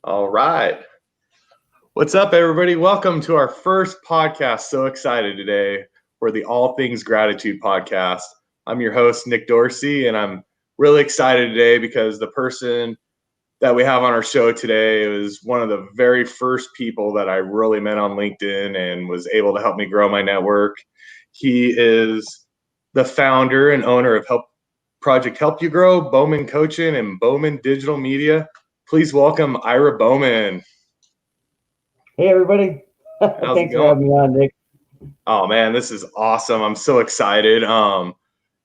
All right. What's up, everybody? Welcome to our first podcast. So excited today for the All Things Gratitude podcast. I'm your host, Nick Dorsey, and I'm really excited today because the person that we have on our show today is one of the very first people that I really met on LinkedIn and was able to help me grow my network. He is the founder and owner of Project Help You Grow, Bowman Coaching, and Bowman Digital Media. Please welcome Ira Bowman. Hey, everybody. How's it Thanks for going? having me on, Nick. Oh man, this is awesome. I'm so excited. You got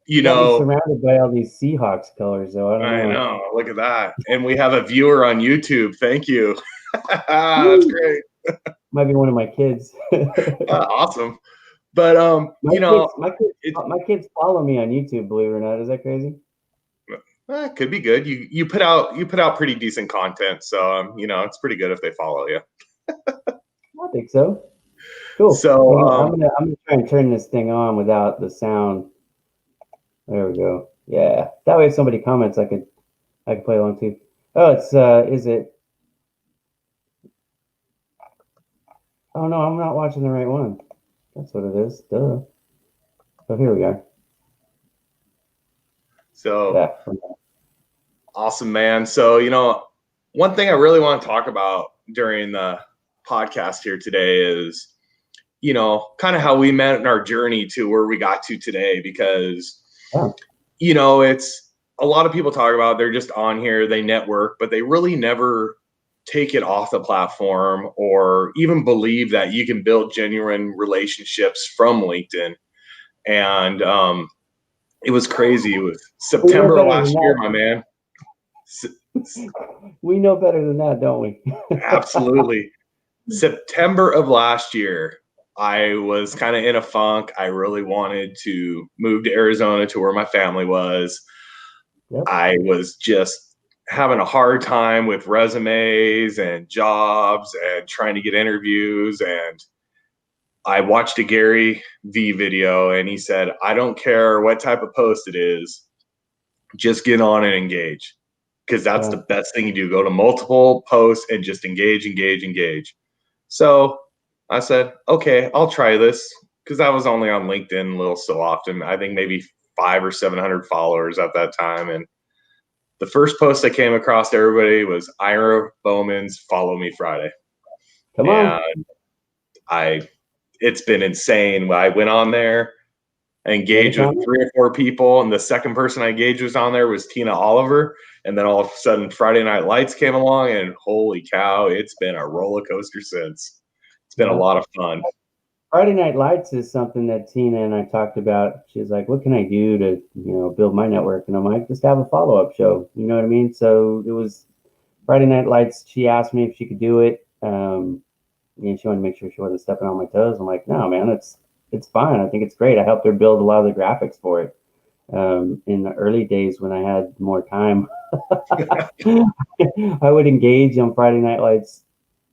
me surrounded by all these Seahawks colors, though. I know. Look at that. And we have a viewer on YouTube. Thank you. That's great. Might be one of my kids. Awesome. But my kids follow me on YouTube, believe it or not. Is that crazy? It could be good. You put out pretty decent content, so it's pretty good if they follow you. I think so. Cool. So I'm gonna try and turn this thing on without the sound. There we go. Yeah. That way, if somebody comments, I could play along too. Oh, it's is it? Oh no, I'm not watching the right one. That's what it is. Duh. So here we are. So yeah. Awesome, man. So one thing I really want to talk about during the podcast here today is kind of how we met in our journey to where we got to today, because it's a lot of people talk about, they're just on here, they network, but they really never take it off the platform or even believe that you can build genuine relationships from LinkedIn. And it was crazy. It was September of last year, my man. We know better than that, don't we? Absolutely. September of last year, I was kind of in a funk. I really wanted to move to Arizona, to where my family was. Yep. I was just having a hard time with resumes and jobs and trying to get interviews. And I watched a Gary V video, and he said, I don't care what type of post it is, just get on and engage. Because that's the best thing you do. Go to multiple posts and just engage. So I said, okay, I'll try this, because I was only on LinkedIn a little so often. I think maybe 500 or 700 followers at that time. And the first post I came across to everybody was Ira Bowman's Follow Me Friday. Come on. And it's been insane. I went on there, engaged with 3 or 4 people, and the second person I engaged was on there was Tina Oliver. And then all of a sudden Friday Night Lights came along, and holy cow, it's been a roller coaster since. It's been a lot of fun. Friday Night Lights is something that Tina and I talked about. She's like, what can I do to, build my network? And I'm like, just have a follow-up show. You know what I mean? So it was Friday Night Lights. She asked me if she could do it. She wanted to make sure she wasn't stepping on my toes. I'm like, no, man, it's fine. I think it's great. I helped her build a lot of the graphics for it. In the early days when I had more time, I would engage on Friday Night Lights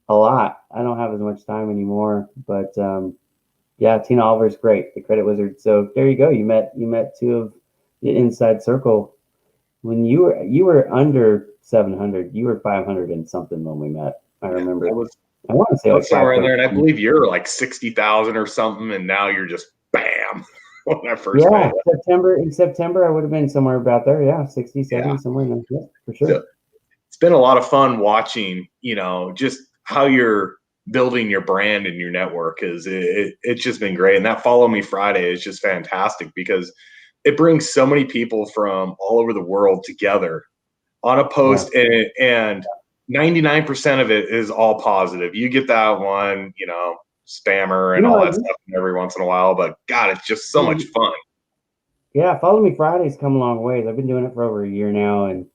a lot. I don't have as much time anymore, but Tina Oliver's great, the Credit Wizard. So there you go. You met 2 of the inside circle when you were under 700. You were 500 and something when we met. I remember. I want to say like somewhere in there, and I believe you're like 60,000 or something, and now you're just bam. When I first met in September I would have been somewhere about there. 60, 70, somewhere in there. Yeah, for sure. So it's been a lot of fun watching, just how you're building your brand and your network. It's just been great. And that Follow Me Friday is just fantastic, because it brings so many people from all over the world together on a post, and 99% of it is all positive. You get that one, spammer and all that stuff every once in a while, but God, it's just so much fun. Yeah, Follow Me Friday's come a long ways. I've been doing it for over a year now, and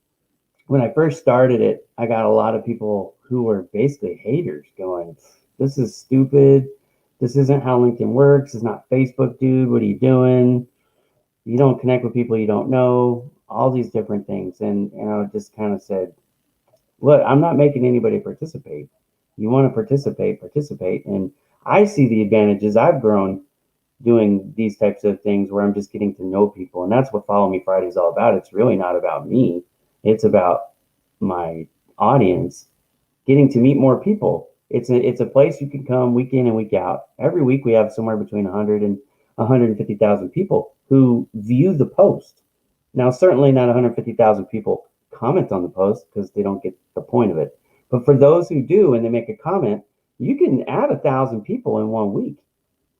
when I first started it, I got a lot of people who were basically haters going, this is stupid. This isn't how LinkedIn works. It's not Facebook, dude. What are you doing? You don't connect with people you don't know, all these different things. And I just kind of said, look, I'm not making anybody participate. You want to participate. And I see the advantages. I've grown doing these types of things where I'm just getting to know people. And that's what Follow Me Friday is all about. It's really not about me. It's about my audience getting to meet more people. It's a place you can come week in and week out. Every week we have somewhere between 100 and 150,000 people who view the post. Now, certainly not 150,000 people comment on the post because they don't get the point of it. But for those who do and they make a comment, you can add 1,000 people in 1 week.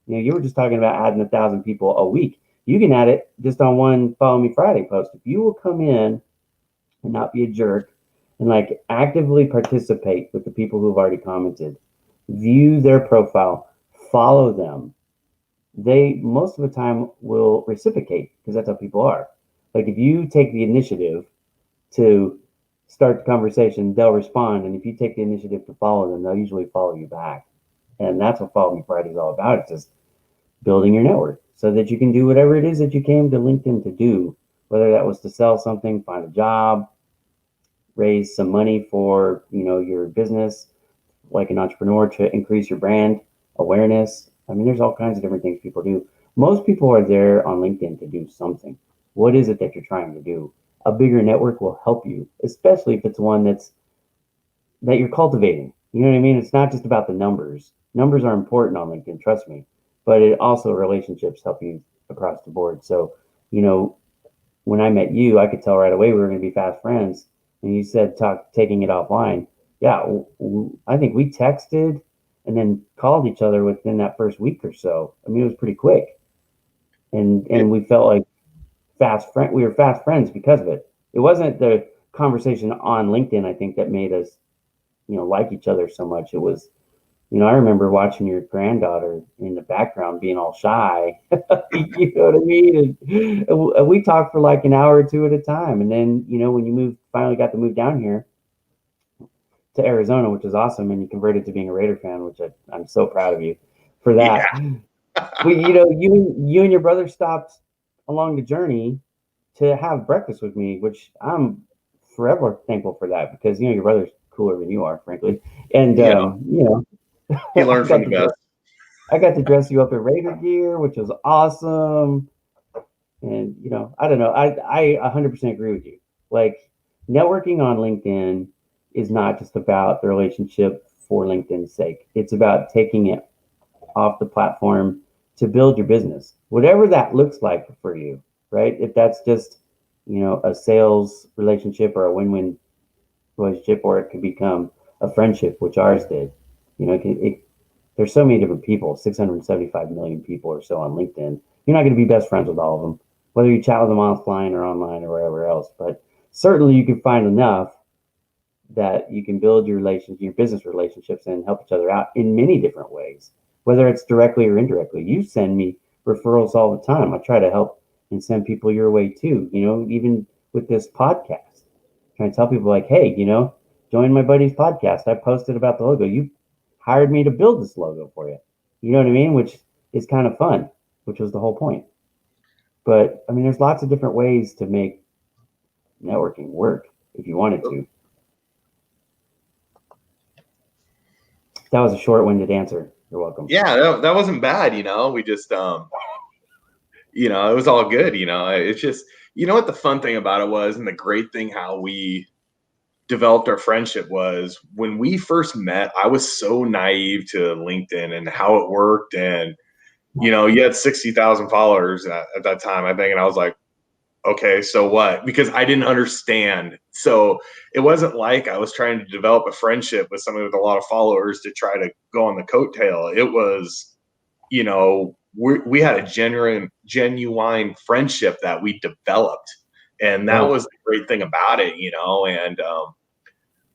You were just talking about adding 1,000 people a week. You can add it just on one Follow Me Friday post. If you will come in and not be a jerk and like actively participate with the people who've already commented, view their profile, follow them, they most of the time will reciprocate because that's how people are. Like if you take the initiative to start the conversation, they'll respond. And if you take the initiative to follow them, they'll usually follow you back. And that's what Follow Me Friday is all about. It's just building your network so that you can do whatever it is that you came to LinkedIn to do, whether that was to sell something, find a job, raise some money for, your business, like an entrepreneur, to increase your brand awareness. I mean, there's all kinds of different things people do. Most people are there on LinkedIn to do something. What is it that you're trying to do? A bigger network will help you, especially if it's one that you're cultivating. You know what I mean? It's not just about the numbers. Numbers are important on LinkedIn, trust me, but it also relationships help you across the board. So, when I met you, I could tell right away we were going to be fast friends. And you said taking it offline. Yeah, I think we texted and then called each other within that first week or so. I mean, it was pretty quick, and we felt like we were fast friends because of it. It wasn't the conversation on LinkedIn, I think, that made us, like each other so much. It was, I remember watching your granddaughter in the background being all shy. You know what I mean? And we talked for like an hour or two at a time. And then, when you finally got to move down here to Arizona, which is awesome, and you converted to being a Raider fan, which I'm so proud of you for that. Yeah. But, you and your brother stopped along the journey to have breakfast with me, which I'm forever thankful for that because, your brother's cooler than you are, frankly. And, He learned from the best. I got to dress you up in Raider gear, which was awesome. And, I don't know. I 100% agree with you. Like, networking on LinkedIn is not just about the relationship for LinkedIn's sake. It's about taking it off the platform to build your business, whatever that looks like for you, right? If that's just, a sales relationship or a win-win relationship, or it could become a friendship, which ours did. There's so many different people, 675 million people or so on LinkedIn. You're not going to be best friends with all of them, whether you chat with them offline or online or wherever else. But certainly you can find enough that you can build your business relationships and help each other out in many different ways, whether it's directly or indirectly. You send me referrals all the time. I try to help and send people your way too, even with this podcast. Trying to tell people like, hey, join my buddy's podcast. I posted about the logo. You hired me to build this logo for you. You know what I mean? Which is kind of fun, which was the whole point. But I mean, there's lots of different ways to make networking work if you wanted to. That was a short-winded answer. You're welcome. Yeah, that wasn't bad. We just, it was all good. It's just, what the fun thing about it was, and the great thing how we developed our friendship was when we first met. I was so naive to LinkedIn and how it worked, and you had 60,000 followers at that time, I think, and I was like, okay, so what? Because I didn't understand. So it wasn't like I was trying to develop a friendship with somebody with a lot of followers to try to go on the coattail. It was, we had a genuine friendship that we developed, and that was the great thing about it, and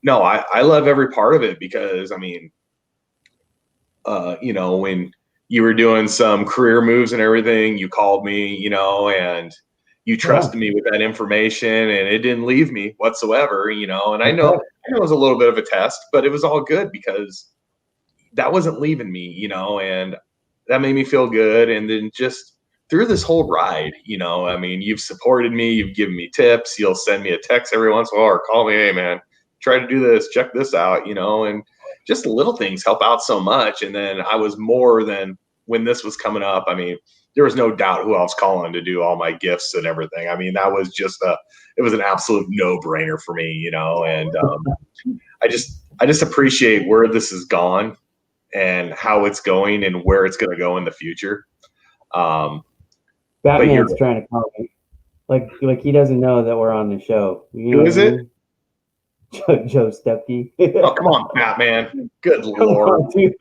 no, I love every part of it because, I mean, when you were doing some career moves and everything, you called me, and you trusted me with that information, and it didn't leave me whatsoever, and I know it was a little bit of a test, but it was all good because that wasn't leaving me, and that made me feel good. And then just through this whole ride, I mean, you've supported me, you've given me tips, you'll send me a text every once in a while or call me, hey man, try to do this, check this out, and just little things help out so much. And then I was more than, when this was coming up, I mean, there was no doubt who I was calling to do all my gifts and everything. I mean, that was just it was an absolute no brainer for me, and I just appreciate where this has gone and how it's going and where it's going to go in the future. But Batman's trying to call me. Like he doesn't know that we're on the show. You know who what is I it? mean? Joe Stepke. Oh, come on, Batman. Good Lord. On, dude.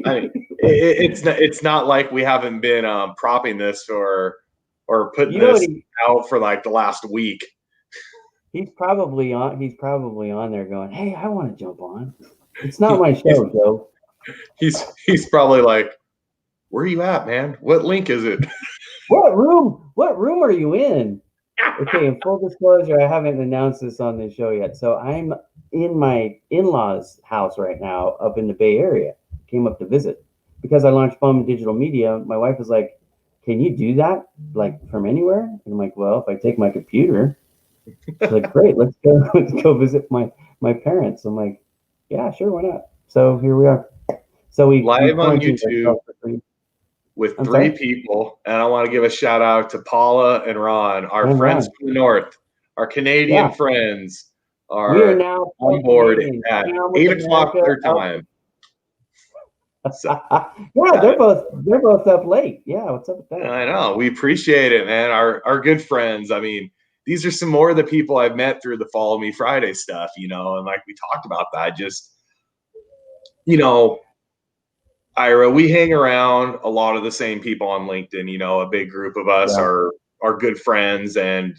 I mean, it's not like we haven't been propping this or putting this out for like the last week. He's probably on there going, "Hey, I want to jump on. It's not my show, Joe." He's probably like, "Where are you at, man? What link is it?" What room are you in? Okay, in full disclosure, I haven't announced this on this show yet. So I'm in my in-laws' house right now up in the Bay Area. Came up to visit because I launched Bowman Digital Media. My wife was like, "Can you do that like from anywhere?" And I'm like, "Well, if I take my computer." She's like, "Great, let's go visit my parents." I'm like, "Yeah, sure, why not?" So here we are. So we live on YouTube with three sorry? people, and I want to give a shout out to Paula and Ron, our friends from the north, our Canadian friends We are are now on board Canadian. at 8:00 their time. So, yeah, they're both up late. Yeah, what's up with that? I know. We appreciate it, man. Our good friends. I mean, these are some more of the people I've met through the Follow Me Friday stuff, and like we talked about that. Just, Ira, we hang around a lot of the same people on LinkedIn. A big group of us are good friends, and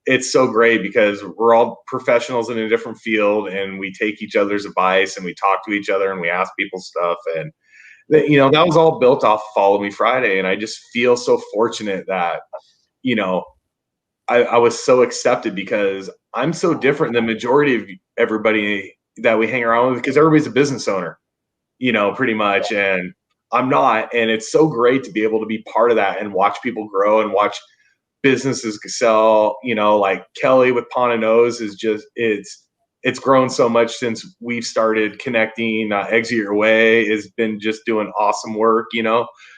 it's so great because we're all professionals in a different field, and we take each other's advice, and we talk to each other, and we ask people stuff, and that was all built off Follow Me Friday, and I just feel so fortunate that I was so accepted because I'm so different than the majority of everybody that we hang around with because everybody's a business owner. Pretty much. And I'm not. And it's so great to be able to be part of that and watch people grow and watch businesses sell. Like Kelly with Pawn and Nose is just, it's grown so much since we've started connecting. Exit Your Way has been just doing awesome work,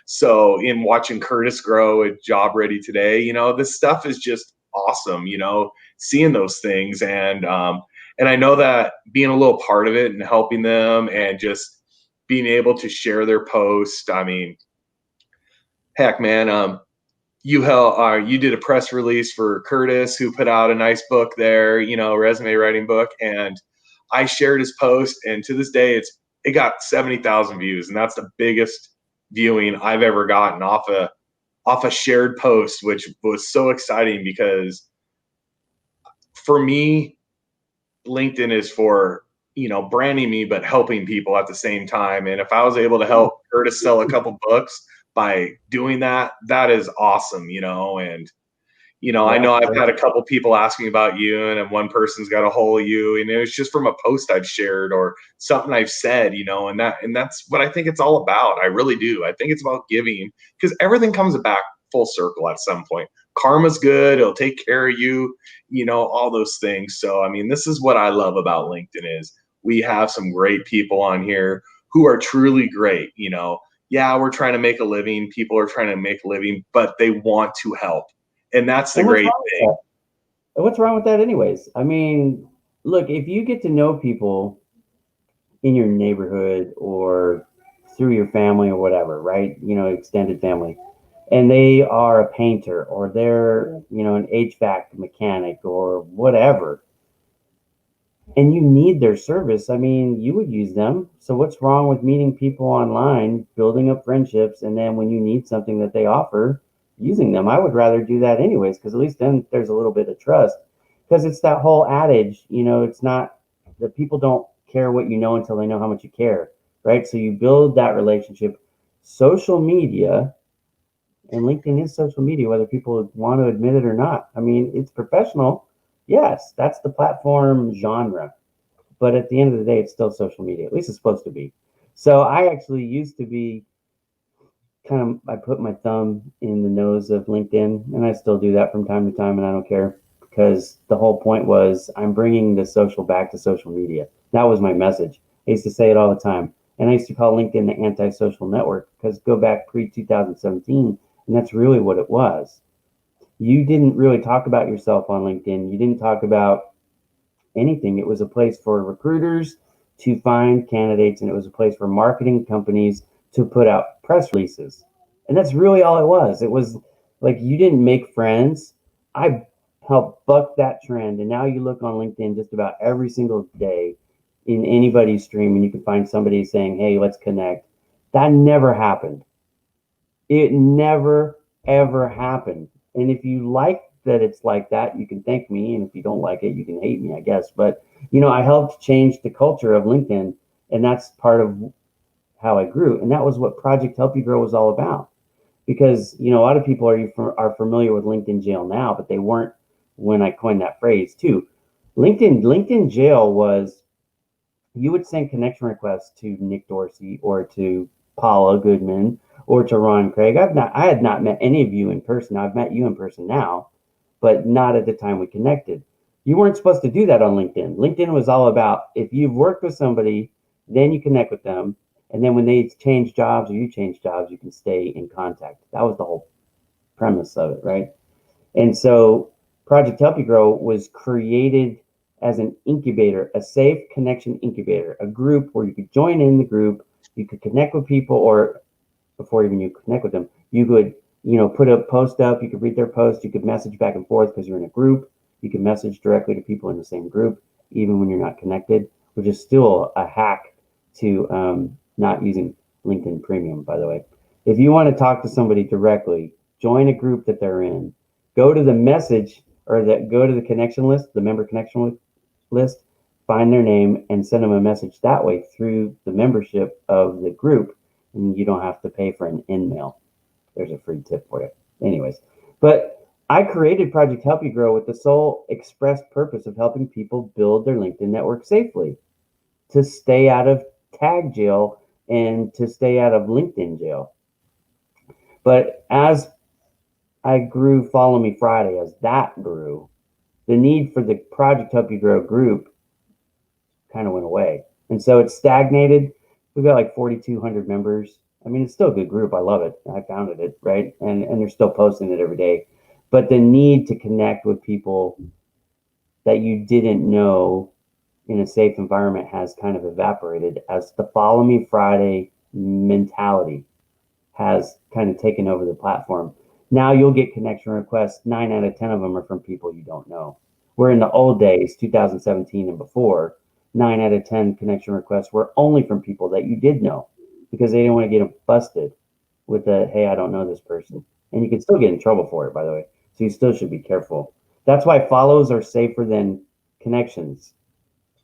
So in watching Curtis grow at Job Ready Today, this stuff is just awesome, seeing those things. And I know that being a little part of it and helping them and just being able to share their post. I mean, heck, man, you did a press release for Curtis, who put out a nice book there, resume writing book, and I shared his post, and to this day, it got 70,000 views, and that's the biggest viewing I've ever gotten off a shared post, which was so exciting because for me, LinkedIn is for branding me, but helping people at the same time. And if I was able to help Curtis sell a couple books by doing that, that is awesome, and I know I've had a couple people ask me about you, and one person's got a hold of you, and it's just from a post I've shared or something I've said, and that's what I think it's all about. I really do. I think it's about giving because everything comes back full circle at some point. Karma's good. It'll take care of you, all those things. So, I mean, this is what I love about LinkedIn is we have some great people on here who are truly great. Yeah, we're trying to make a living. People are trying to make a living, but they want to help. And that's the great thing. What's wrong with that anyways? I mean, look, if you get to know people in your neighborhood or through your family or whatever, right? Extended family, and they are a painter or they're, an HVAC mechanic or whatever, and you need their service, I mean, you would use them. So what's wrong with meeting people online, building up friendships, and then when you need something that they offer, using them? I would rather do that anyways, because at least then there's a little bit of trust. Because it's that whole adage, it's not that people don't care what you know until they know how much you care, right? So you build that relationship. Social media, and LinkedIn is social media, whether people want to admit it or not. I mean, it's professional. Yes, that's the platform genre. But at the end of the day, it's still social media. At least it's supposed to be. So I actually used to be I put my thumb in the nose of LinkedIn, and I still do that from time to time, and I don't care because the whole point was I'm bringing the social back to social media. That was my message. I used to say it all the time. And I used to call LinkedIn the anti-social network because go back pre-2017, and that's really what it was. You didn't really talk about yourself on LinkedIn. You didn't talk about anything. It was a place for recruiters to find candidates, and it was a place for marketing companies to put out press releases. And that's really all it was. It was like you didn't make friends. I helped buck that trend. And now you look on LinkedIn just about every single day in anybody's stream, and you can find somebody saying, hey, let's connect. That never happened. It never, ever happened. And if you like that it's like that, you can thank me. And if you don't like it, you can hate me, I guess. But, I helped change the culture of LinkedIn. And that's part of how I grew. And that was what Project Help You Grow was all about. Because, a lot of people are familiar with LinkedIn jail now, but they weren't when I coined that phrase too. LinkedIn jail was, you would send connection requests to Nick Dorsey or to Paula Goodman or to Ron Craig. I had not met any of you in person. I've met you in person now, but not at the time we connected. You weren't supposed to do that on LinkedIn. LinkedIn was all about, if you've worked with somebody, then you connect with them. And then when they change jobs or you change jobs, you can stay in contact. That was the whole premise of it, right? And so Project Help You Grow was created as an incubator, a safe connection incubator, a group where you could join in the group, you could connect with people, or before even you connect with them, you could, put a post up, you could read their post, you could message back and forth because you're in a group, you can message directly to people in the same group, even when you're not connected, which is still a hack to not using LinkedIn Premium, by the way. If you want to talk to somebody directly, join a group that they're in, go to the message or go to the connection list, the member connection list, find their name and send them a message that way through the membership of the group. And you don't have to pay for an in-mail. There's a free tip for you. Anyways, but I created Project Help You Grow with the sole express purpose of helping people build their LinkedIn network safely, to stay out of tag jail and to stay out of LinkedIn jail. But as I grew Follow Me Friday, as that grew, the need for the Project Help You Grow group kind of went away. And so it stagnated. We've got like 4,200 members. I mean, it's still a good group. I love it. I founded it, right? And they're still posting it every day. But the need to connect with people that you didn't know in a safe environment has kind of evaporated as the Follow Me Friday mentality has kind of taken over the platform. Now you'll get connection requests. 9 out of 10 of them are from people you don't know. Where in the old days, 2017 and before, 9 out of 10 connection requests were only from people that you did know because they didn't want to get busted with a, hey, I don't know this person. And you can still get in trouble for it, by the way. So you still should be careful. That's why follows are safer than connections.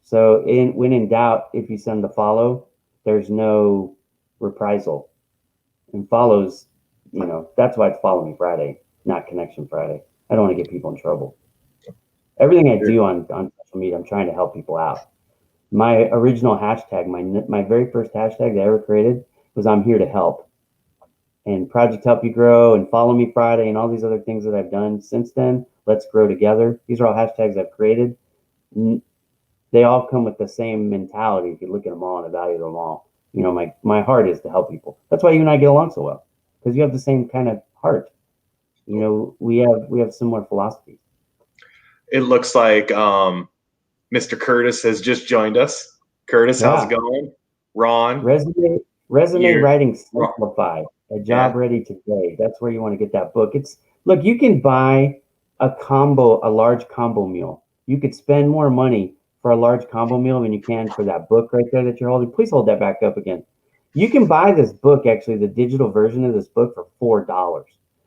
So when in doubt, if you send the follow, there's no reprisal. And follows, that's why it's Follow Me Friday, not Connection Friday. I don't want to get people in trouble. Everything I do on social media, I'm trying to help people out. My original hashtag, my very first hashtag that I ever created was I'm here to help. And Project Help You Grow and Follow Me Friday and all these other things that I've done since then, Let's Grow Together. These are all hashtags I've created. They all come with the same mentality. If you look at them all and evaluate them all, my heart is to help people. That's why you and I get along so well, because you have the same kind of heart. We have similar philosophies. It looks like Mr. Curtis has just joined us. Curtis, how's it going? Ron, resume writing simplified. A job ready today. That's where you want to get that book. Look, you can buy a large combo meal. You could spend more money for a large combo meal than you can for that book right there that you're holding. Please hold that back up again. You can buy this book, actually, the digital version of this book for $4.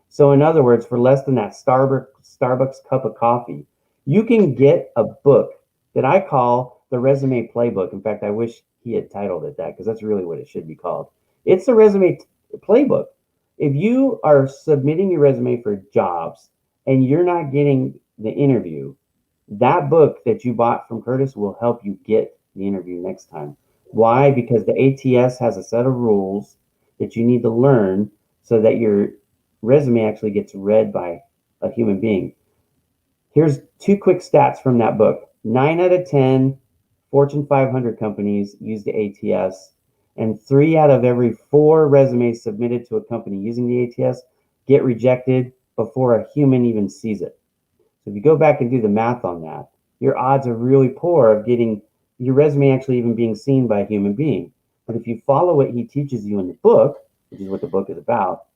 So in other words, for less than that Starbucks cup of coffee, you can get a book that I call the Resume Playbook. In fact, I wish he had titled it that, because that's really what it should be called. It's the Resume Playbook. If you are submitting your resume for jobs and you're not getting the interview, that book that you bought from Curtis will help you get the interview next time. Why? Because the ATS has a set of rules that you need to learn so that your resume actually gets read by a human being. Here's 2 quick stats from that book. 9 out of 10 Fortune 500 companies use the ATS, and 3 out of every 4 resumes submitted to a company using the ATS get rejected before a human even sees it. So if you go back and do the math on that, your odds are really poor of getting your resume actually even being seen by a human being. But if you follow what he teaches you in the book, which is what the book is about,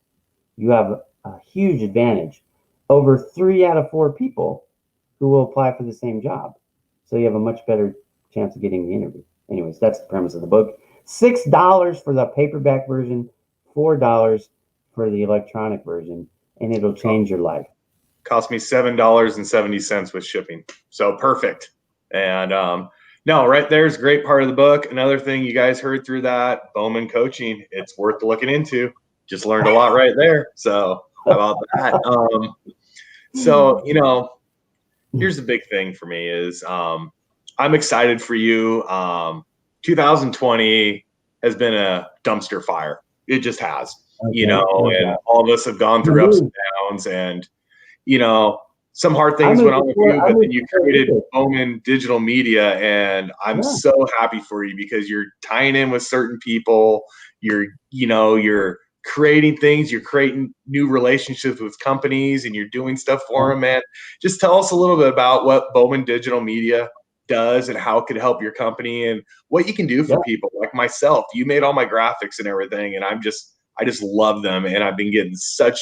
you have a huge advantage over 3 out of 4 people who will apply for the same job. So you have a much better chance of getting the interview. Anyways, that's the premise of the book. $6 for the paperback version, $4 for the electronic version, and it'll change your life. Cost me $7.70 with shipping. So perfect. And no, right there's a great part of the book. Another thing you guys heard through that, Bowman coaching, it's worth looking into. Just learned a lot right there. So how about that? So, you know, here's the big thing for me is I'm excited for you. 2020 has been a dumpster fire. It just has, you know, and all of us have gone through ups and downs, and, you know, some hard things went on with you, but then you created Bowman Digital Media, and I'm so happy for you because you're tying in with certain people. You're creating things, you're creating new relationships with companies, and you're doing stuff for them, man. Just tell us a little bit about what Bowman Digital Media does and how it could help your company and what you can do for people like myself. You made all my graphics and everything, and I just love them, and I've been getting such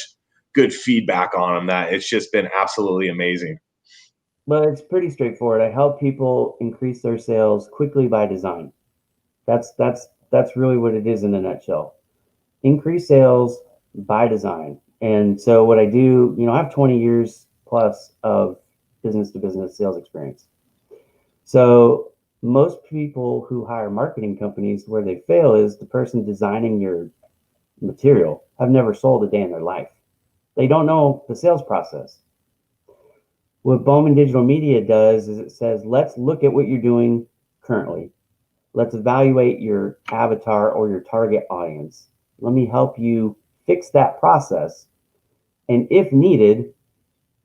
good feedback on them that it's just been absolutely amazing. Well, it's pretty straightforward. I help people increase their sales quickly by design. That's really what it is in a nutshell. Increase sales by design. And so what I do, you know, I have 20 years plus of business to business sales experience. So most people who hire marketing companies, where they fail is the person designing your material have never sold a day in their life. They don't know the sales process. What Bowman Digital Media does is it says, let's look at what you're doing currently. Let's evaluate your avatar or your target audience. Let me help you fix that process. And if needed,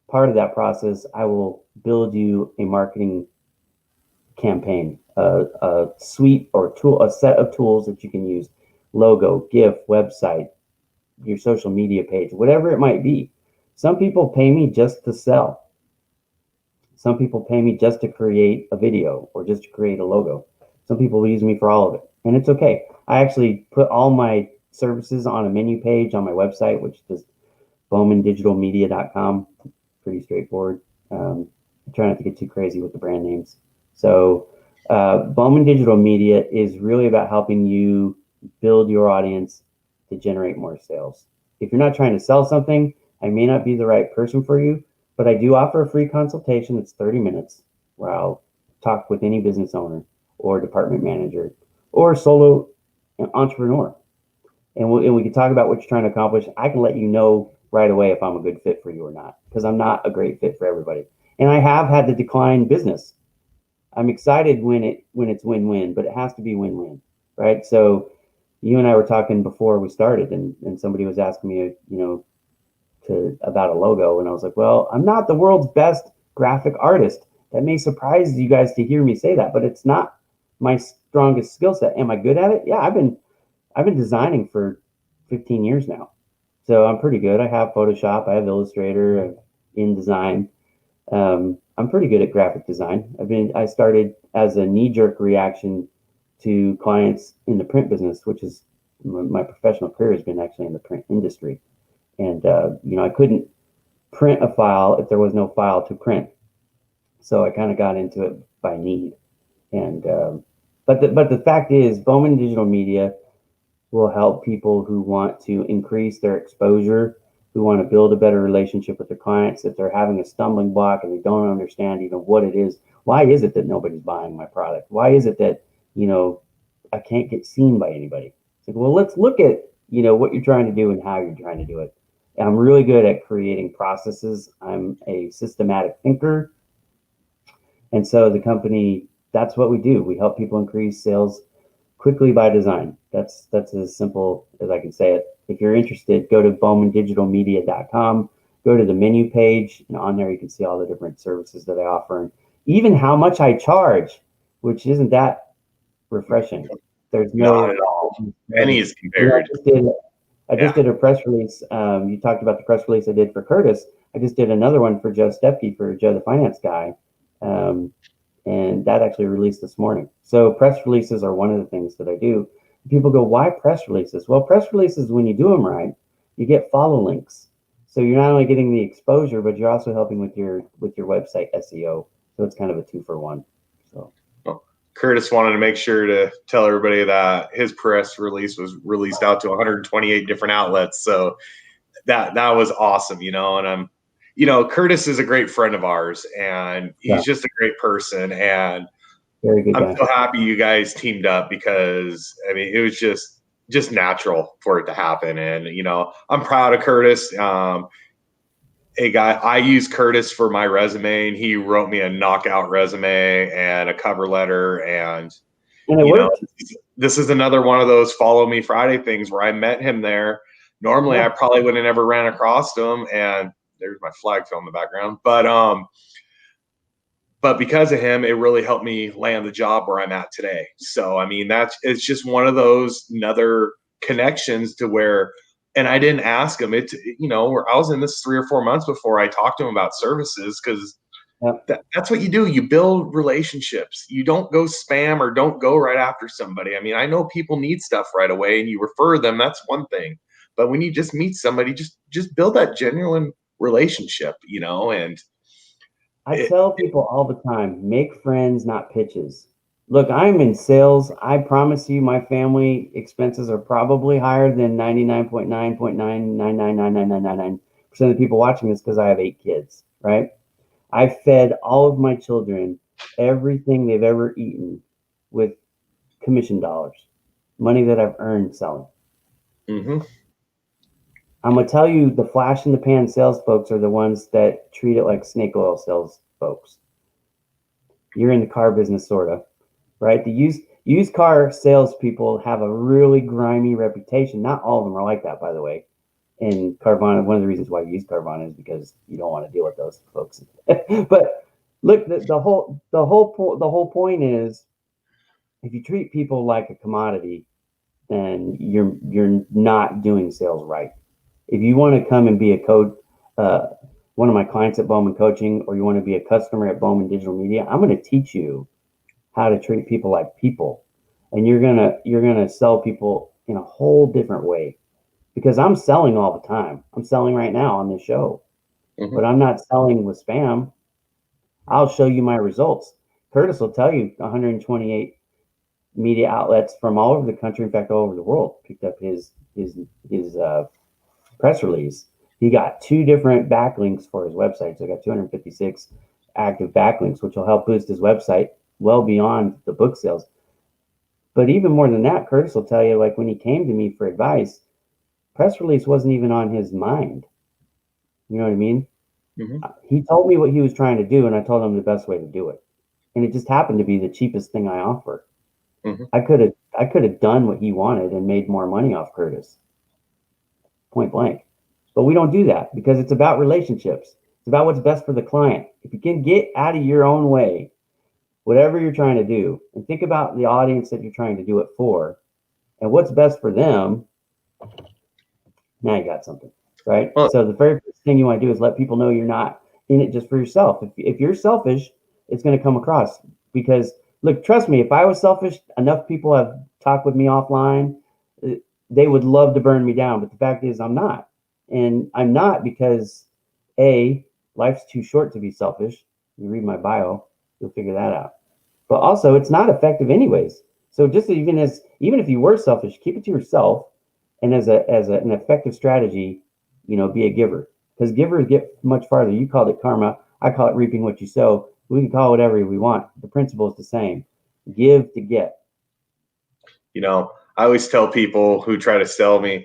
part of that process, I will build you a marketing campaign, a suite or tool, a set of tools that you can use, logo, GIF, website, your social media page, whatever it might be. Some people pay me just to sell. Some people pay me just to create a video or just to create a logo. Some people use me for all of it, and it's okay. I actually put all my services on a menu page on my website, which is bowmandigitalmedia.com. Pretty straightforward. I try not to get too crazy with the brand names. So Bowman Digital Media is really about helping you build your audience to generate more sales. If you're not trying to sell something, I may not be the right person for you, but I do offer a free consultation. It's 30 minutes where I'll talk with any business owner or department manager or solo entrepreneur. And we can talk about what you're trying to accomplish. I can let you know right away if I'm a good fit for you or not, because I'm not a great fit for everybody. And I have had to decline business. I'm excited when it's win-win, but it has to be win-win, right? So you and I were talking before we started, and somebody was asking me, about a logo, and I was like, well, I'm not the world's best graphic artist. That may surprise you guys to hear me say that, but it's not my strongest skill set. Am I good at it? Yeah, I've been designing for 15 years now, so I'm pretty good. I have Photoshop, I have Illustrator, I have InDesign. I'm pretty good at graphic design. I started as a knee-jerk reaction to clients in the print business, which is my professional career has been actually in the print industry. And I couldn't print a file if there was no file to print, so I kind of got into it by need. And but the fact is, Bowman Digital Media will help people who want to increase their exposure, who want to build a better relationship with their clients, if they're having a stumbling block and they don't understand even what it is. Why is it that nobody's buying my product? Why is it that I can't get seen by anybody? It's like, well, let's look at what you're trying to do and how you're trying to do it. I'm really good at creating processes. I'm a systematic thinker. And so the company, that's what we do. We help people increase sales quickly by design. That's as simple as I can say it. If you're interested, go to bowmandigitalmedia.com, go to the menu page, and on there you can see all the different services that I offer, and even how much I charge, which isn't that refreshing. There's no not at all. Pennies compared. I just did a press release. You talked about the press release I did for Curtis. I just did another one for Joe Stepke, for Joe the finance guy. and that actually released this morning. So press releases are one of the things that I do. People go, why press releases? Well, press releases, when you do them right, you get follow links. So you're not only getting the exposure, but you're also helping with your website SEO. So it's kind of a 2-for-1. So well, Curtis wanted to make sure to tell everybody that his press release was released out to 128 different outlets. So that was awesome, and Curtis is a great friend of ours, and he's just a great person, and very good I'm guy. so happy you guys teamed up, because I mean, it was just natural for it to happen. And I'm proud of Curtis. I used Curtis for my resume, and he wrote me a knockout resume and a cover letter. And it worked. This is another one of those Follow Me Friday things where I met him there. Normally, I probably would have never ran across him. And there's my flag film in the background. But because of him, it really helped me land the job where I'm at today. So, I mean, it's just one of those other connections to where, and I didn't ask him it, where I was in this 3 or 4 months before I talked to him about services, because that's what you do. You build relationships. You don't go spam or don't go right after somebody. I mean, I know people need stuff right away and you refer them. That's one thing. But when you just meet somebody, just build that genuine relationship, and I tell people all the time, make friends, not pitches. Look, I'm in sales. I promise you my family expenses are probably higher than 99.9999999% of the people watching this, because I have 8 kids, right? I've fed all of my children everything they've ever eaten with commission dollars, money that I've earned selling. Mm-hmm. I'm gonna tell you, the flash in the pan sales folks are the ones that treat it like snake oil sales folks. You're in the car business, sort of, right? The used car salespeople have a really grimy reputation. Not all of them are like that, by the way. And Carvana, one of the reasons why you use Carvana is because you don't want to deal with those folks. But look, the whole point is, if you treat people like a commodity, then you're not doing sales right. If you want to come and be one of my clients at Bowman Coaching, or you want to be a customer at Bowman Digital Media, I'm going to teach you how to treat people like people, and you're gonna sell people in a whole different way. Because I'm selling all the time. I'm selling right now on this show, but I'm not selling with spam. I'll show you my results. Curtis will tell you 128 media outlets from all over the country, in fact, all over the world, picked up his press release. He got 2 different backlinks for his website. So I got 256 active backlinks, which will help boost his website well beyond the book sales. But even more than that, Curtis will tell you, like, when he came to me for advice, press release wasn't even on his mind. You know what I mean? Mm-hmm. He told me what he was trying to do, and I told him the best way to do it. And it just happened to be the cheapest thing I offer. Mm-hmm. I could have done what he wanted and made more money off Curtis, point blank. But we don't do that, because it's about relationships. It's about what's best for the client. If you can get out of your own way, whatever you're trying to do, and think about the audience that you're trying to do it for and what's best for them, now you got something, right? Well, so the very first thing you want to do is let people know you're not in it just for yourself. If you're selfish, it's going to come across. Because look, trust me, if I was selfish, enough people have talked with me offline. They would love to burn me down, but the fact is I'm not. And I'm not because, A, life's too short to be selfish. You read my bio, you'll figure that out. But also, it's not effective anyways. So just even if you were selfish, keep it to yourself. And as an effective strategy, be a giver, because givers get much farther. You called it karma. I call it reaping what you sow. We can call it whatever we want. The principle is the same. Give to get. I always tell people who try to sell me,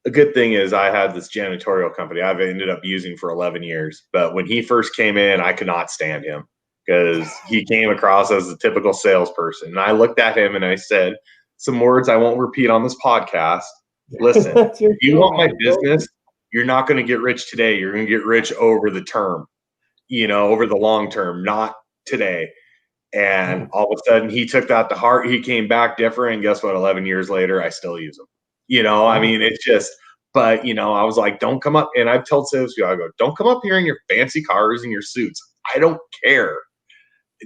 the good thing is I had this janitorial company I've ended up using for 11 years. But when he first came in, I could not stand him, because he came across as a typical salesperson. And I looked at him and I said some words I won't repeat on this podcast. Listen, if you want my business, you're not going to get rich today. You're going to get rich over the term, over the long term, not today. And all of a sudden he took that to heart. He came back different. And guess what? 11 years later, I still use them. I mean, it's just, but, I was like, don't come up. And I've told salespeople, I go, don't come up here in your fancy cars and your suits. I don't care.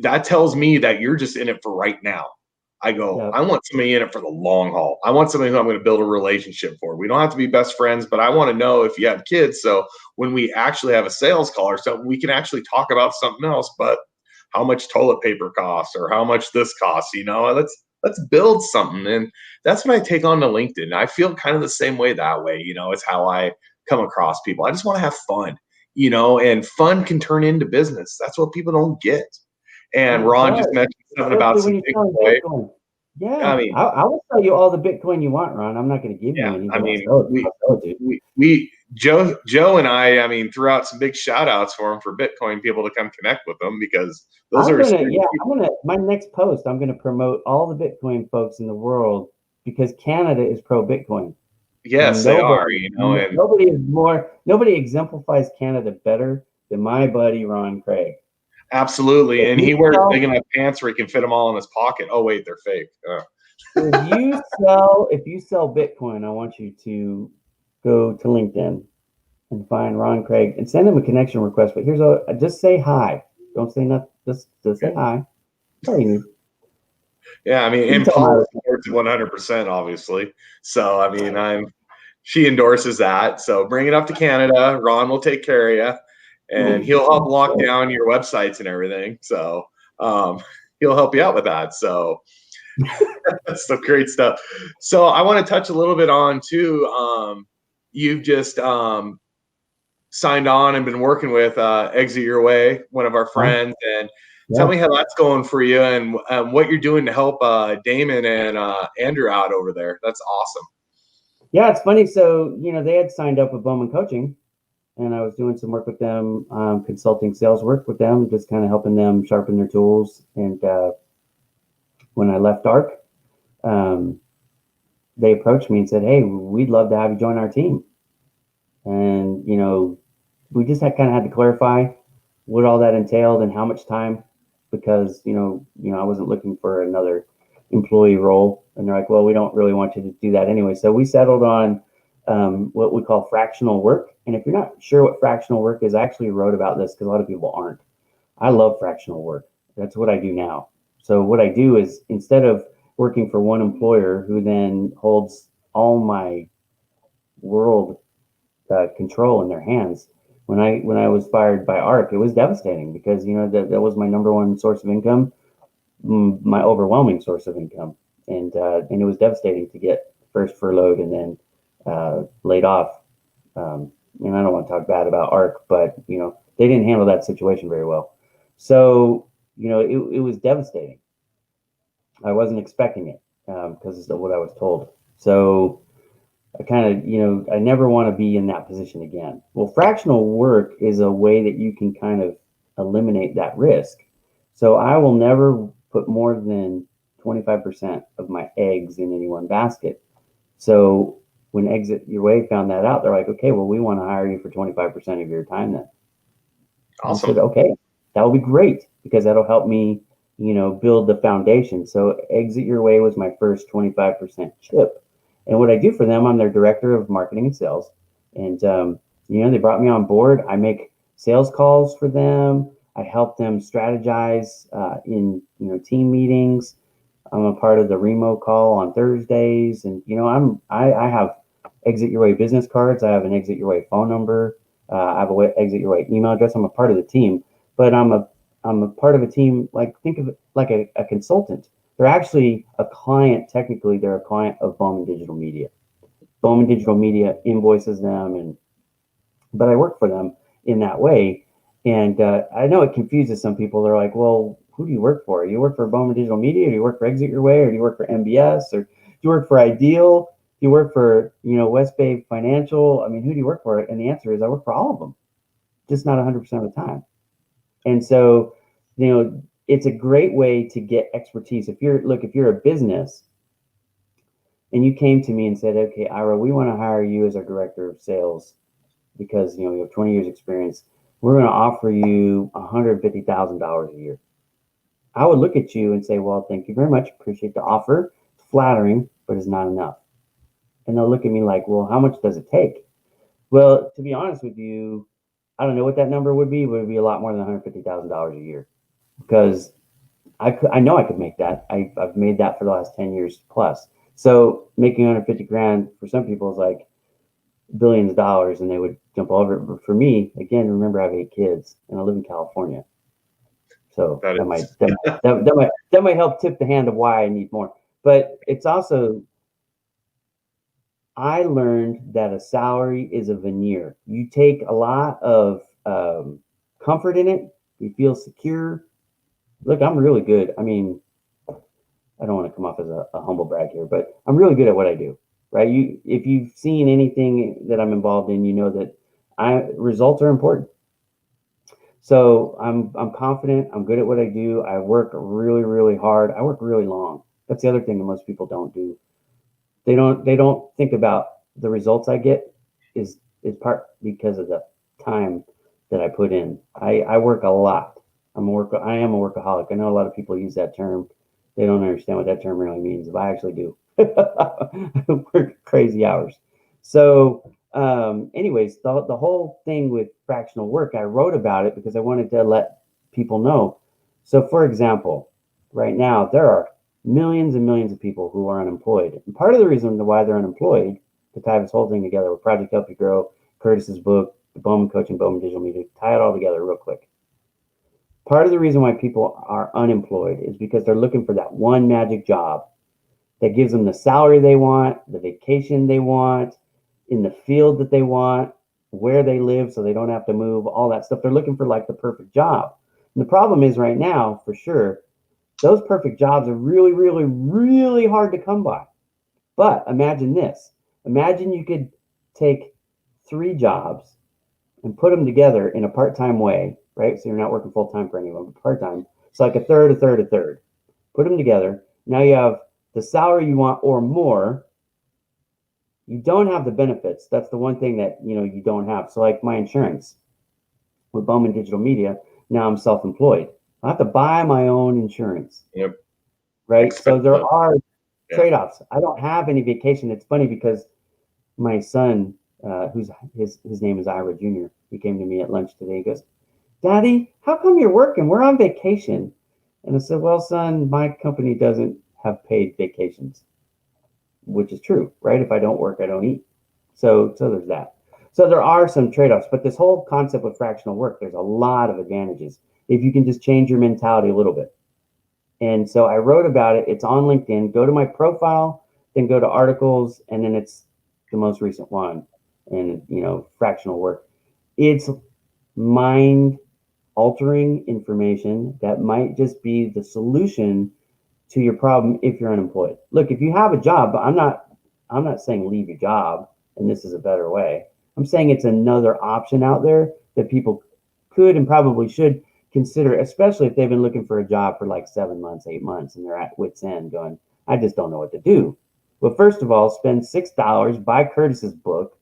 that tells me that you're just in it for right now. I go, Yep. I want somebody in it for the long haul. I want somebody who I'm going to build a relationship for. We don't have to be best friends, but I want to know if you have kids. So when we actually have a sales call or something, we can actually talk about something else, but how much toilet paper costs or how much this costs, let's build something. And that's what I take on to LinkedIn. I feel kind of the same way that way. It's how I come across people. I just want to have fun, and fun can turn into business. That's what people don't get. And Yeah, it Ron just does. mentioned something about Especially when some you're selling Bitcoin. Bitcoin. Yeah, I mean, I will sell you all the Bitcoin you want, Ron. I'm not going to give you yeah, any, I but I'll mean, sell it. I'll sell it, dude. Joe and I mean, threw out some big shout outs for him for Bitcoin people to come connect with them because those I'm are gonna, yeah, my next post, I'm gonna promote all the Bitcoin folks in the world because Canada is pro Bitcoin. yes, And they are, and nobody exemplifies Canada better than my buddy Ron Craig. absolutely. If And you he wears sell, big enough pants where he can fit them all in his pocket. Oh, wait, they're fake. if you sell Bitcoin, I want you to go to LinkedIn and find Ron Craig and send him a connection request. But just say hi. Don't say nothing. Just say hi. That's all you need. Yeah, I mean, You can and tell him Paula I supports 100%, obviously. So, I mean, she endorses that. So, bring it up to Canada. Ron will take care of you, and he'll help lock down your websites and everything. So, he'll help you out with that. So, that's some great stuff. So, I want to touch a little bit on too. You've just signed on and been working with Exit Your Way, one of our friends, and tell me how that's going for you and what you're doing to help Damon and Andrew out over there. That's awesome. Yeah, it's funny. So, they had signed up with Bowman Coaching, and I was doing some work with them, consulting sales work with them, just kind of helping them sharpen their tools. And when I left ARC, um, they approached me and said, "Hey, we'd love to have you join our team." And, we just had to clarify what all that entailed and how much time, because, I wasn't looking for another employee role. And they're like, "Well, we don't really want you to do that anyway." So we settled on what we call fractional work. And if you're not sure what fractional work is, I actually wrote about this because a lot of people aren't. I love fractional work. That's what I do now. So what I do is, instead of working for one employer who then holds all my world control in their hands. When I was fired by ARC, it was devastating because that was my number one source of income, my overwhelming source of income, and it was devastating to get first furloughed and then laid off. And I don't want to talk bad about ARC, but they didn't handle that situation very well. So it was devastating. I wasn't expecting it because of what I was told. So I kind of, I never want to be in that position again. Well, fractional work is a way that you can kind of eliminate that risk. So I will never put more than 25% of my eggs in any one basket. So when Exit Your Way found that out, they're like, "Okay, well, we want to hire you for 25% of your time then." Awesome. I said, "Okay, that will be great because that'll help me, build the foundation." So Exit Your Way was my first 25% chip. And what I do for them, I'm their director of marketing and sales. And, they brought me on board. I make sales calls for them. I help them strategize in, team meetings. I'm a part of the Remo call on Thursdays. And, I have Exit Your Way business cards. I have an Exit Your Way phone number. I have a Exit Your Way email address. I'm a part of the team, but I'm a part of a team. Like, think of it like a consultant. They're actually a client. Technically, they're a client of Bowman Digital Media. Bowman Digital Media invoices them, but I work for them in that way. And I know it confuses some people. They're like, "Well, who do you work for? Do you work for Bowman Digital Media? Or do you work for Exit Your Way? Or do you work for MBS? Or do you work for Ideal? Do you work for West Bay Financial? I mean, who do you work for?" And the answer is, I work for all of them, just not 100% of the time. And so, it's a great way to get expertise. If you're a business and you came to me and said, "Okay, Ira, we want to hire you as our director of sales because you have 20 years experience. We're going to offer you $150,000 a year." I would look at you and say, "Well, thank you very much. Appreciate the offer. It's flattering, but it's not enough." And they'll look at me like, "Well, how much does it take?" Well, to be honest with you, I don't know what that number would be, but it'd be a lot more than $150,000 a year because I know I could make that. I've made that for the last 10 years plus. So making 150 grand for some people is like billions of dollars, and they would jump over it. But for me, again, remember I have 8 kids and I live in California. So that might help tip the hand of why I need more. But it's also, I learned that a salary is a veneer. You take a lot of comfort in it. You feel secure. Look, I'm really good. I mean, I don't want to come off as a humble brag here, but I'm really good at what I do, right? If you've seen anything that I'm involved in, you know that results are important. So I'm confident. I'm good at what I do. I work really, really hard. I work really long. That's the other thing that most people don't do. They don't think about the results I get is part because of the time that I put in. I work a lot. I am a workaholic. I know a lot of people use that term. They don't understand what that term really means. But I actually do. I work crazy hours. So anyways, the whole thing with fractional work, I wrote about it because I wanted to let people know. So for example, right now there are millions and millions of people who are unemployed. And part of the reason why they're unemployed, to tie this whole thing together with Project Help You Grow, Curtis's book, the Bowman Coaching, Bowman Digital Media, tie it all together real quick. Part of the reason why people are unemployed is because they're looking for that one magic job that gives them the salary they want, the vacation they want, in the field that they want, where they live so they don't have to move, all that stuff. They're looking for like the perfect job. And the problem is right now, for sure, those perfect jobs are really, really, really hard to come by. But imagine this. Imagine you could take 3 jobs and put them together in a part-time way, right? So you're not working full-time for anyone, but part-time. It's like a third, a third, a third. Put them together. Now you have the salary you want or more. You don't have the benefits. That's the one thing that you don't have. So like my insurance with Bowman Digital Media, now I'm self-employed. I have to buy my own insurance. Yep. Right. So there are trade-offs. I don't have any vacation. It's funny because my son, who's his name is Ira Jr. He came to me at lunch today. He goes, "Daddy, how come you're working? We're on vacation." And I said, "Well, son, my company doesn't have paid vacations," which is true, right? If I don't work, I don't eat. So there's that. So there are some trade-offs, but this whole concept of fractional work, there's a lot of advantages if you can just change your mentality a little bit. And so I wrote about it. It's on LinkedIn. Go to my profile, then go to articles, and then it's the most recent one. And fractional work. It's mind altering information that might just be the solution to your problem if you're unemployed. Look, if you have a job, I'm not saying leave your job and this is a better way. I'm saying it's another option out there that people could and probably should consider, especially if they've been looking for a job for like 7 months, 8 months, and they're at wit's end going, I just don't know what to do. Well, first of all, spend $6, buy Curtis's book,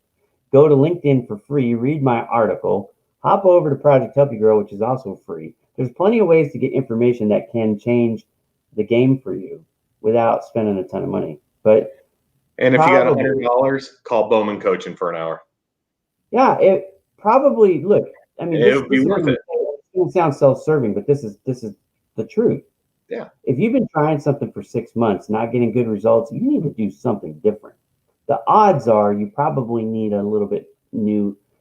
go to LinkedIn for free, read my article, hop over to Project Help You Grow, which is also free. There's plenty of ways to get information that can change the game for you without spending a ton of money. And if you got $100, call Bowman Coaching for an hour. Yeah, it probably, look, I mean, it would be worth it. It sounds self-serving, but this is the truth. Yeah. If you've been trying something for 6 months, not getting good results, you need to do something different. The odds are you probably need a little bit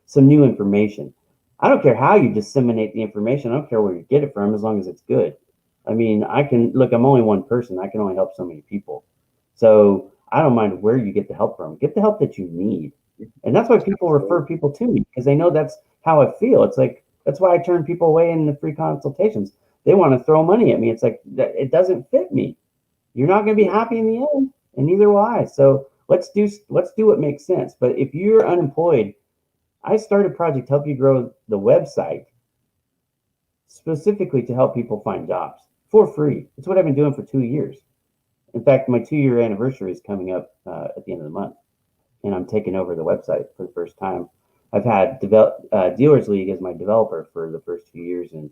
some new information. I don't care how you disseminate the information. I don't care where you get it from, as long as it's good. I mean, I'm only one person. I can only help so many people. So I don't mind where you get the help from. Get the help that you need. And that's why people refer people to me, because they know that's how I feel. It's like, that's why I turn people away in the free consultations. They want to throw money at me. It's like, it doesn't fit me. You're not going to be happy in the end, and neither will I. So let's do what makes sense. But if you're unemployed, I started Project Help You Grow, the website, specifically to help people find jobs for free. It's what I've been doing for 2 years. In fact, my 2-year anniversary is coming up at the end of the month, and I'm taking over the website for the first time. I've had Dealers League as my developer for the first 2 years, and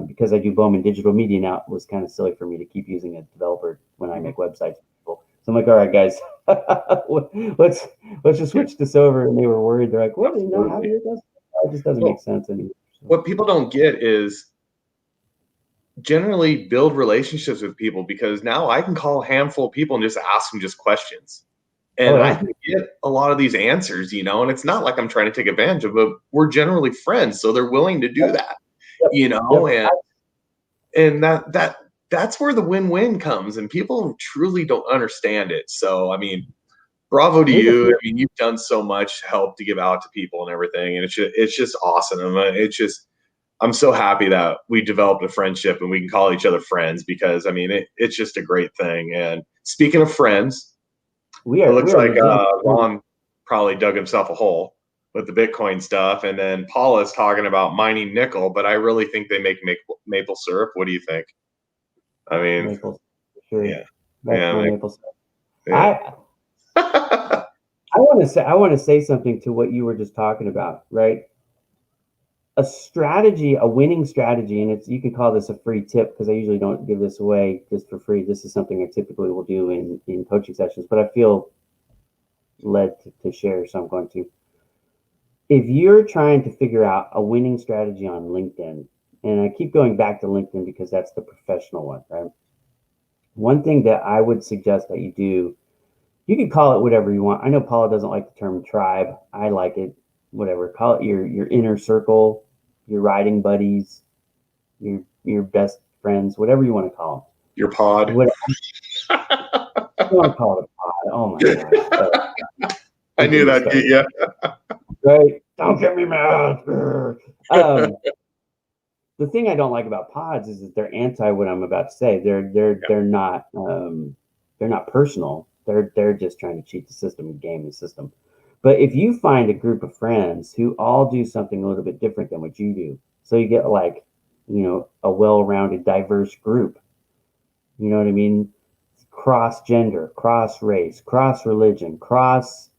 because I do Bowman Digital Media now, it was kind of silly for me to keep using a developer when I make websites for people. So I'm like, all right, guys, let's just switch this over. And they were worried. They're like, what? How do you do this? It just doesn't make sense anymore. So what people don't get is generally build relationships with people, because now I can call a handful of people and just ask them just questions. Oh And I yeah. can get a lot of these answers, and it's not like I'm trying to take advantage of them. We're generally friends, so they're willing to do Yep. that, Yep. Yep. and that's where the win-win comes, and people truly don't understand it. So, I mean, bravo to Here's a you. few. I mean, you've done so much help to give out to people and everything, and it's just awesome. I'm so happy that we developed a friendship and we can call each other friends, because I mean, it's just a great thing. And speaking of friends, We it are looks we are like legit. Ron probably dug himself a hole with the Bitcoin stuff, and then Paula's talking about mining nickel. But I really think they make maple syrup. What do you think? I mean, Maple, sure. yeah, That's yeah, my maple syrup. yeah. I want to say something to what you were just talking about, right? A strategy, a winning strategy, and it's you can call this a free tip because I usually don't give this away just for free. This is something I typically will do in coaching sessions, but I feel led to share, so I'm going to. If you're trying to figure out a winning strategy on LinkedIn, and I keep going back to LinkedIn because that's the professional one, right? One thing that I would suggest that you do, you can call it whatever you want. I know Paula doesn't like the term tribe. I like it. Whatever. Call it your inner circle, your riding buddies, your best friends, whatever you want to call Your them. pod. What you want to call it a pod? Oh my gosh! I Don't knew get me that'd get started. you. Right? Don't get me mad. Um, the thing I don't like about pods is that they're anti what I'm about to say. They're not personal. They're just trying to cheat the system and game the system. But if you find a group of friends who all do something a little bit different than what you do, so you get like, a well-rounded, diverse group. You know what I mean? Cross gender, cross race, cross religion, cross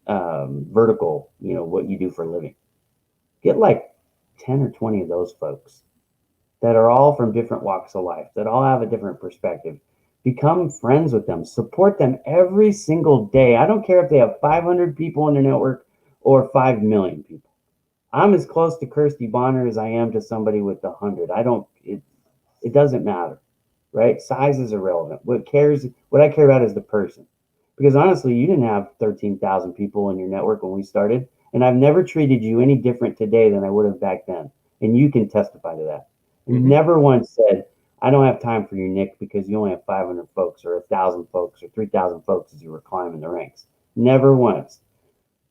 vertical. What you do for a living. Get like 10 or 20 of those folks that are all from different walks of life, that all have a different perspective. Become friends with them, support them every single day. I don't care if they have 500 people in their network or 5 million people. I'm as close to Kirsty Bonner as I am to somebody with 100. It doesn't matter, right? Size is irrelevant. What I care about is the person. Because honestly, you didn't have 13,000 people in your network when we started, and I've never treated you any different today than I would have back then. And you can testify to that. And Mhm. never once said, I don't have time for you, Nick, because you only have 500 folks or 1,000 folks or 3,000 folks as you were climbing the ranks. Never once.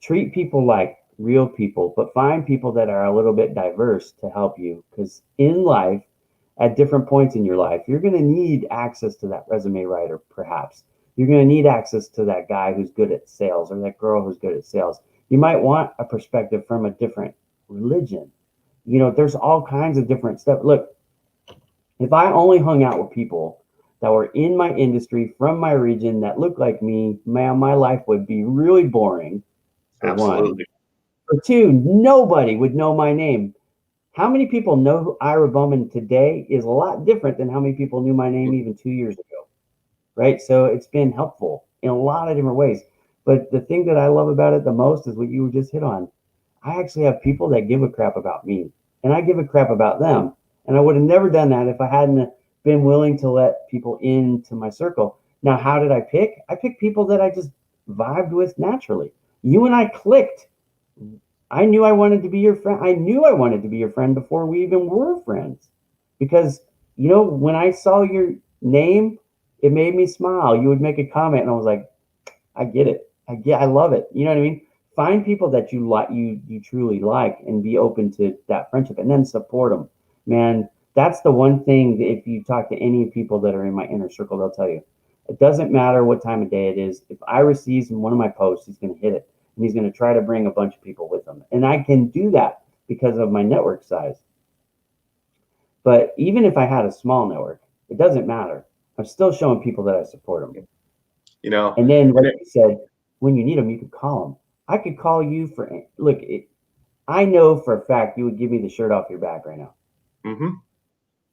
Treat people like real people, but find people that are a little bit diverse to help you. Because in life, at different points in your life, you're going to need access to that resume writer, perhaps. You're going to need access to that guy who's good at sales or that girl who's good at sales. You might want a perspective from a different religion. There's all kinds of different stuff. Look, if I only hung out with people that were in my industry from my region that looked like me, man, my life would be really boring, for one. Absolutely. For two, nobody would know my name. How many people know who Ira Bowman today is a lot different than how many people knew my name even 2 years ago, right? So it's been helpful in a lot of different ways. But the thing that I love about it the most is what you just hit on. I actually have people that give a crap about me, and I give a crap about them. And I would have never done that if I hadn't been willing to let people into my circle. Now, how did I pick? I picked people that I just vibed with naturally. You and I clicked. I knew I wanted to be your friend. I knew I wanted to be your friend before we even were friends. Because, when I saw your name, it made me smile. You would make a comment and I was like, I get it. I love it. You know what I mean? Find people that you like, you truly like, and be open to that friendship, and then support them. Man, that's the one thing that if you talk to any people that are in my inner circle, they'll tell you. It doesn't matter what time of day it is. If Ira sees in one of my posts, he's going to hit it, and he's going to try to bring a bunch of people with him, and I can do that because of my network size. But even if I had a small network, it doesn't matter. I'm still showing people that I support them. You know, And then, and like you said, when you need them, you can call them. I could call you for look. I know for a fact you would give me the shirt off your back right now. mhm.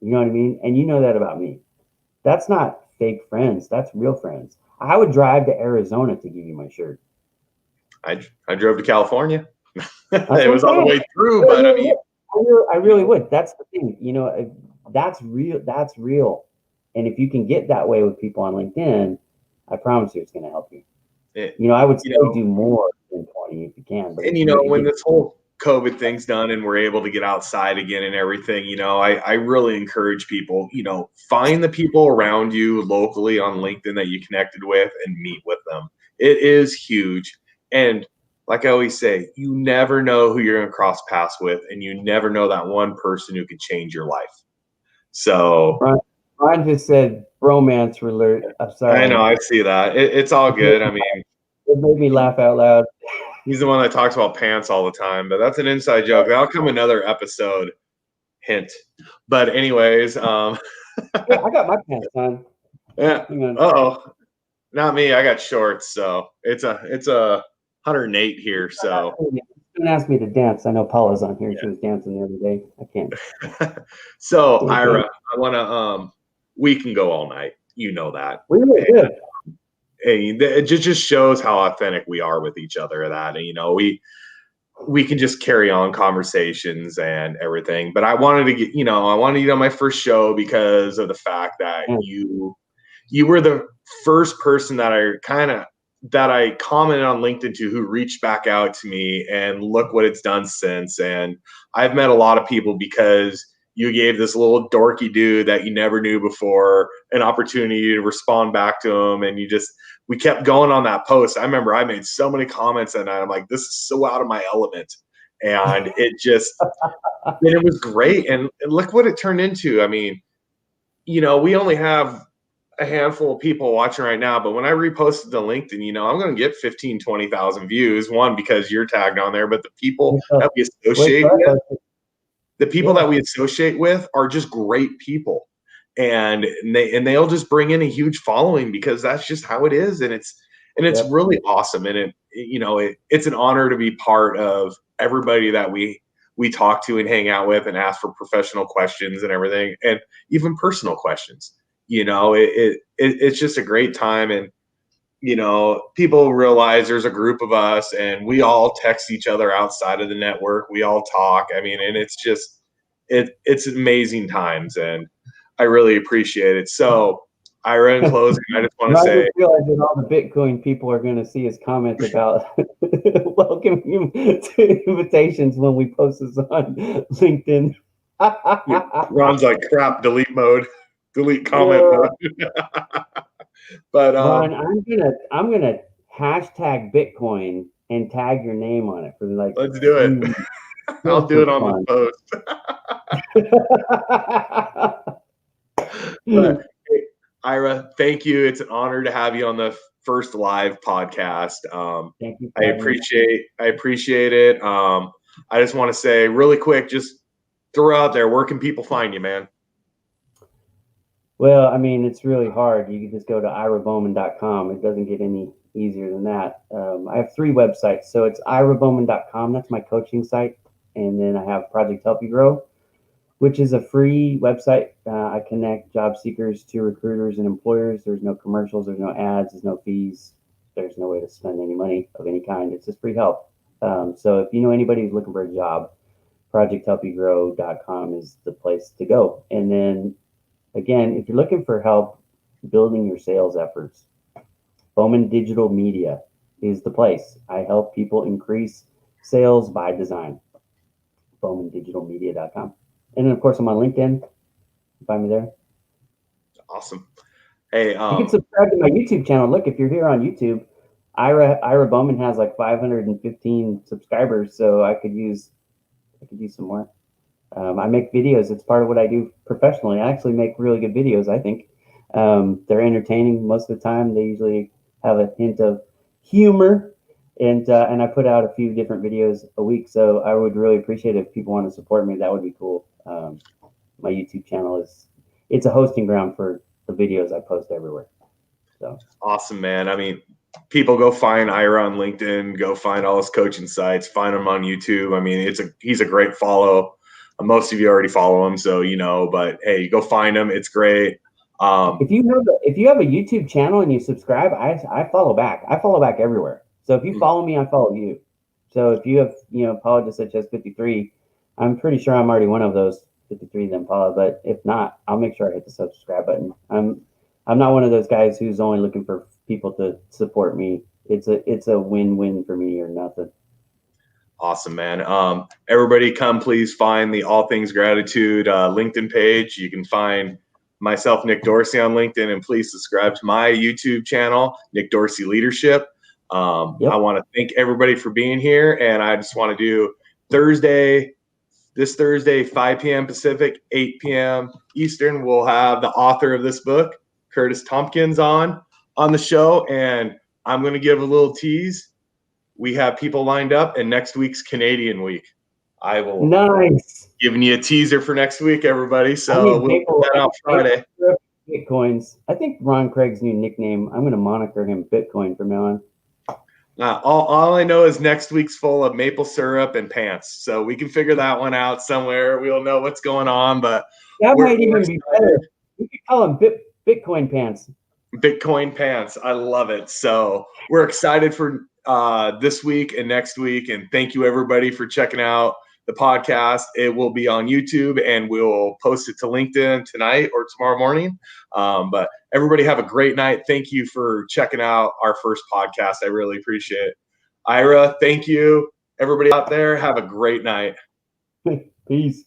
You know what I mean? And you know that about me. That's not fake friends. That's real friends. I would drive to Arizona to give you my shirt. I drove to California. That's It what I'm was on the saying. way through, but I mean, I really you know, would. That's the thing. that's real. That's real. And if you can get that way with people on LinkedIn, I promise you, it's going to help you. I would still do more than 20 if you can. But and when this whole COVID thing's done and we're able to get outside again and everything, I really encourage people, find the people around you locally on LinkedIn that you connected with and meet with them. It is huge. And like I always say, you never know who you're going to cross paths with, and you never know that one person who could change your life. So Ron just said bromance alert. I'm sorry. I know, I see that. It's all good. I mean, it made me laugh out loud. He's the one that talks about pants all the time, but that's an inside joke. That'll come another episode. Hint. But anyways, yeah, I got my pants on. Yeah. Uh-oh. Not me. I got shorts, so it's a 108 here. So don't ask me to dance. I know Paula's on here. Yeah. She was dancing the other day. I can't. So Ira, I wanna we can go all night. You know that. We really good. Hey, it just shows how authentic we are with each other. That we can just carry on conversations and everything. But I wanted to get I wanted you on my first show because of the fact that you were the first person that I commented on LinkedIn to who reached back out to me, and look what it's done since. And I've met a lot of people because you gave this little dorky dude that you never knew before an opportunity to respond back to him. And we kept going on that post. I remember I made so many comments that night. I'm like, this is so out of my element. And it was great. And look what it turned into. I mean, we only have a handful of people watching right now, but when I reposted to LinkedIn, I'm going to get 15, 20,000 views. One, because you're tagged on there, but the people that we associate with are just great people. And they'll just bring in a huge following because that's just how it is. And it's really awesome. And it's an honor to be part of everybody that we talk to and hang out with and ask for professional questions and everything, and even personal questions. It's just a great time. And people realize there's a group of us and we all text each other outside of the network. We all talk. I mean, and it's just it's amazing times, and I really appreciate it. So Ira, in closing, I just want to say, I realize that all the Bitcoin people are going to see his comment about welcoming to invitations when we post this on LinkedIn. Ron's like, crap, delete mode, delete comment mode. But Ron, I'm gonna hashtag Bitcoin and tag your name on it for let's do it. I'll do it on the post. But hey, Ira, thank you. It's an honor to have you on the first live podcast. Thank you. I appreciate it. I just want to say really quick, just throw out there, where can people find you, man? Well, I mean, it's really hard. You can just go to irabowman.com. It doesn't get any easier than that. I have 3 websites. So it's irabowman.com. That's my coaching site. And then I have Project Help You Grow, which is a free website. I connect job seekers to recruiters and employers. There's no commercials. There's no ads. There's no fees. There's no way to spend any money of any kind. It's just free help. So if you know anybody who's looking for a job, projecthelpyougrow.com is the place to go. And then again, if you're looking for help building your sales efforts, Bowman Digital Media is the place. I help people increase sales by design. BowmanDigitalMedia.com. And then, of course, I'm on LinkedIn. Find me there. Awesome. Hey, you can subscribe to my YouTube channel. Look, if you're here on YouTube, Ira Bowman has like 515 subscribers, so I could use some more. I make videos. It's part of what I do professionally. I actually make really good videos, I think. They're entertaining most of the time. They usually have a hint of humor, and I put out a few different videos a week. So I would really appreciate it if people want to support me. That would be cool. My YouTube channel it's a hosting ground for the videos I post everywhere. So awesome, man. I mean, people go find Ira on LinkedIn, go find all his coaching sites, find him on YouTube. I mean, he's a great follow. Most of you already follow him, so but hey, go find him. It's great. If you have a YouTube channel and you subscribe, I follow back. I follow back everywhere. So if you follow me, I follow you. So if you have, Paula just said Chess 53, I'm pretty sure I'm already one of those. 53 of them follow. But if not, I'll make sure I hit the subscribe button. I'm not one of those guys who's only looking for people to support me. It's a win-win for me or nothing. Awesome, man. Everybody come please find the All Things Gratitude LinkedIn page. You can find myself, Nick Dorsey, on LinkedIn, and please subscribe to my YouTube channel, Nick Dorsey Leadership. I want to thank everybody for being here, and I just want to do this Thursday, 5 p.m. Pacific, 8 p.m. Eastern. We'll have the author of this book, Curtis Tompkins, on the show, and I'm going to give a little tease. We have people lined up, and next week's Canadian week. I will giving you a teaser for next week, everybody. So we'll put that out Friday. Bitcoins. I think Ron Craig's new nickname, I'm going to moniker him Bitcoin from now on. All I know is next week's full of maple syrup and pants. So we can figure that one out somewhere. We'll know what's going on, but that might even be better. We could call them Bitcoin pants. Bitcoin pants. I love it. So we're excited for this week and next week. And thank you, everybody, for checking out the podcast. It will be on YouTube, and we'll post it to LinkedIn tonight or tomorrow morning. But everybody have a great night. Thank you for checking out our first podcast. I really appreciate it. Ira, thank you. Everybody out there, have a great night. Peace.